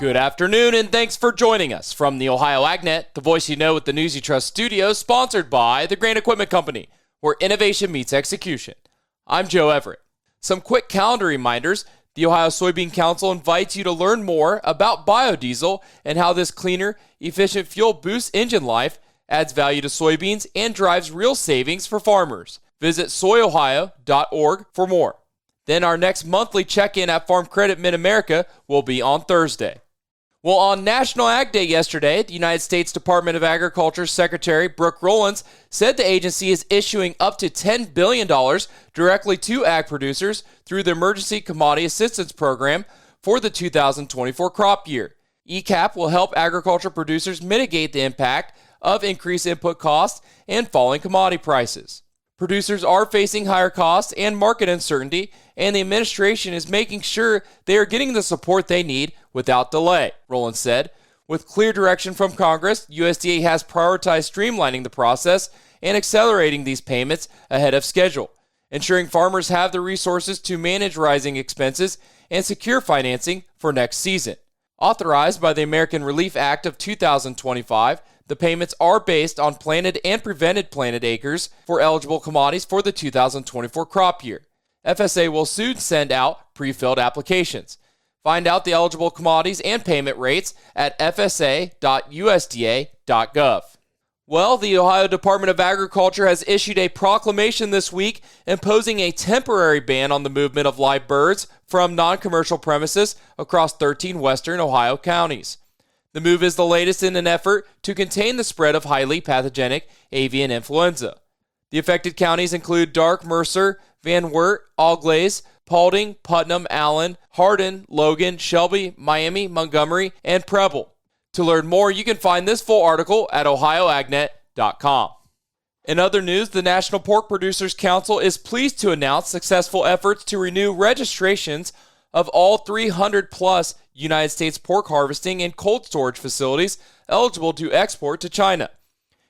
Good afternoon, and thanks for joining us from the Ohio AgNet, the voice you know with the News You Trust studios, sponsored by the Grain Equipment Company, where innovation meets execution. I'm Joe Everett. Some quick calendar reminders. The Ohio Soybean Council invites you to learn more about biodiesel and how this cleaner, efficient fuel boosts engine life, adds value to soybeans, and drives real savings for farmers. Visit soyohio.org for more. Then our next monthly check-in at Farm Credit Mid-America will be on Thursday. Well, on National Ag Day yesterday, the United States Department of Agriculture Secretary Brooke Rollins said the agency is issuing up to $10 billion directly to ag producers through the Emergency Commodity Assistance Program for the 2024 crop year. ECAP will help agriculture producers mitigate the impact of increased input costs and falling commodity prices. Producers are facing higher costs and market uncertainty, and the administration is making sure they are getting the support they need without delay, Rollins said. With clear direction from Congress, USDA has prioritized streamlining the process and accelerating these payments ahead of schedule, ensuring farmers have the resources to manage rising expenses and secure financing for next season. Authorized by the American Relief Act of 2025, the payments are based on planted and prevented planted acres for eligible commodities for the 2024 crop year. FSA will soon send out pre-filled applications. Find out the eligible commodities and payment rates at fsa.usda.gov. Well, the Ohio Department of Agriculture has issued a proclamation this week imposing a temporary ban on the movement of live birds from non-commercial premises across 13 western Ohio counties. The move is the latest in an effort to contain the spread of highly pathogenic avian influenza. The affected counties include Darke, Mercer, Van Wert, Auglaize, Paulding, Putnam, Allen, Hardin, Logan, Shelby, Miami, Montgomery, and Preble. To learn more, you can find this full article at ohioagnet.com. In other news, the National Pork Producers Council is pleased to announce successful efforts to renew registrations of all 300-plus United States pork harvesting and cold storage facilities eligible to export to China.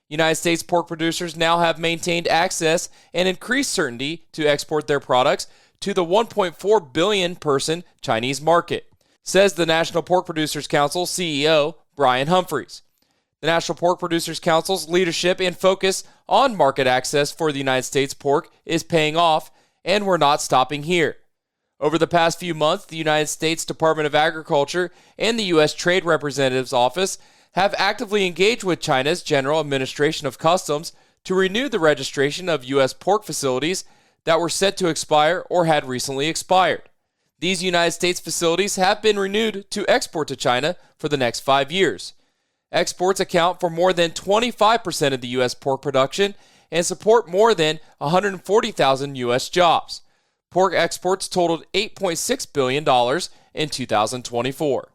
United States pork producers now have maintained access and increased certainty to export their products to the 1.4 billion person Chinese market, says the National Pork Producers Council CEO Brian Humphreys. The National Pork Producers Council's leadership and focus on market access for the United States pork is paying off, and we're not stopping here. Over the past few months, the United States Department of Agriculture and the U.S. Trade Representative's Office have actively engaged with China's General Administration of Customs to renew the registration of U.S. pork facilities that were set to expire or had recently expired. These United States facilities have been renewed to export to China for the next 5 years. Exports account for more than 25% of the U.S. pork production and support more than 140,000 U.S. jobs. Pork exports totaled $8.6 billion in 2024.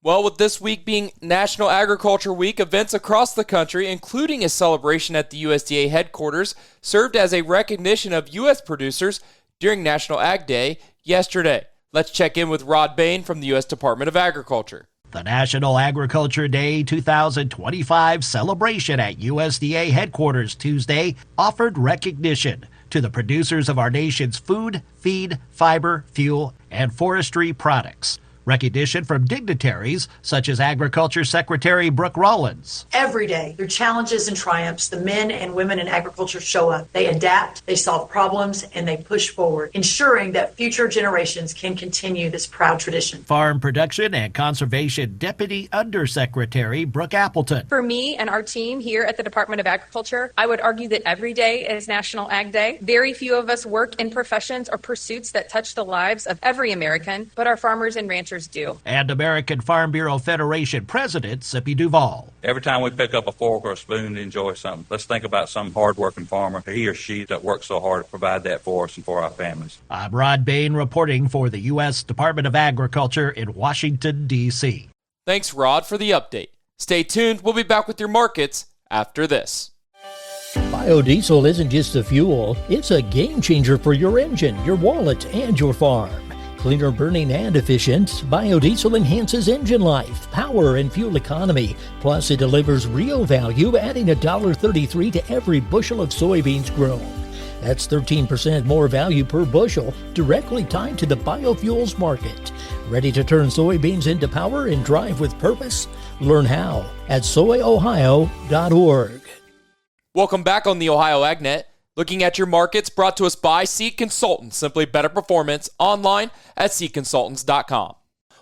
Well, with this week being National Agriculture Week, events across the country, including a celebration at the USDA headquarters, served as a recognition of U.S. producers during National Ag Day yesterday. Let's check in with Rod Bain from the U.S. Department of Agriculture. The National Agriculture Day 2025 celebration at USDA headquarters Tuesday offered recognition to the producers of our nation's food, feed, fiber, fuel, and forestry products. Recognition from dignitaries such as Agriculture Secretary Brooke Rollins. Every day, through challenges and triumphs, the men and women in agriculture show up. They adapt, they solve problems, and they push forward, ensuring that future generations can continue this proud tradition. Farm Production and Conservation Deputy Undersecretary Brooke Appleton. For me and our team here at the Department of Agriculture, I would argue that every day is National Ag Day. Very few of us work in professions or pursuits that touch the lives of every American, but our farmers and ranchers do. And American Farm Bureau Federation President Sippy Duvall. Every time we pick up a fork or a spoon to enjoy something, let's think about some hard-working farmer, he or she that works so hard to provide that for us and for our families. I'm Rod Bain reporting for the U.S. Department of Agriculture in Washington, D.C. Thanks, Rod, for the update. Stay tuned. We'll be back with your markets after this. Biodiesel isn't just a fuel. It's a game changer for your engine, your wallet, and your farm. Cleaner burning and efficient, biodiesel enhances engine life, power, and fuel economy. Plus, it delivers real value, adding $1.33 to every bushel of soybeans grown. That's 13% more value per bushel, directly tied to the biofuels market. Ready to turn soybeans into power and drive with purpose? Learn how at soyohio.org. Welcome back on the Ohio AgNet. Looking at your markets, brought to us by Seed Consultants. Simply better performance online at seedconsultants.com.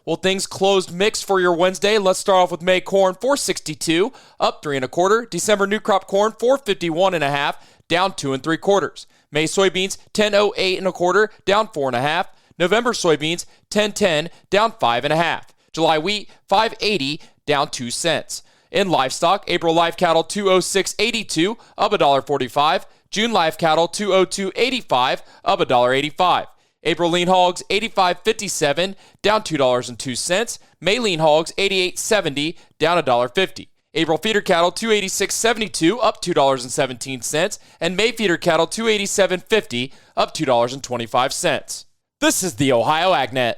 Well, things closed mixed for your Wednesday. Let's start off with May corn, 462, up 3 1/4. December new crop corn, 451 1/2, down 2 3/4. May soybeans, 1008 1/4, down 4 1/2. November soybeans, 1010, down 5 1/2. July wheat, 580, down 2 cents. In livestock, April live cattle 206.82, up $1.45. June live cattle 202.85, up $1.85. April lean hogs 85.57, down $2.02. May lean hogs 88.70, down $1.50. April feeder cattle 286.72, up $2.17, and May feeder cattle 287.50, up $2.25. This is the Ohio AgNet.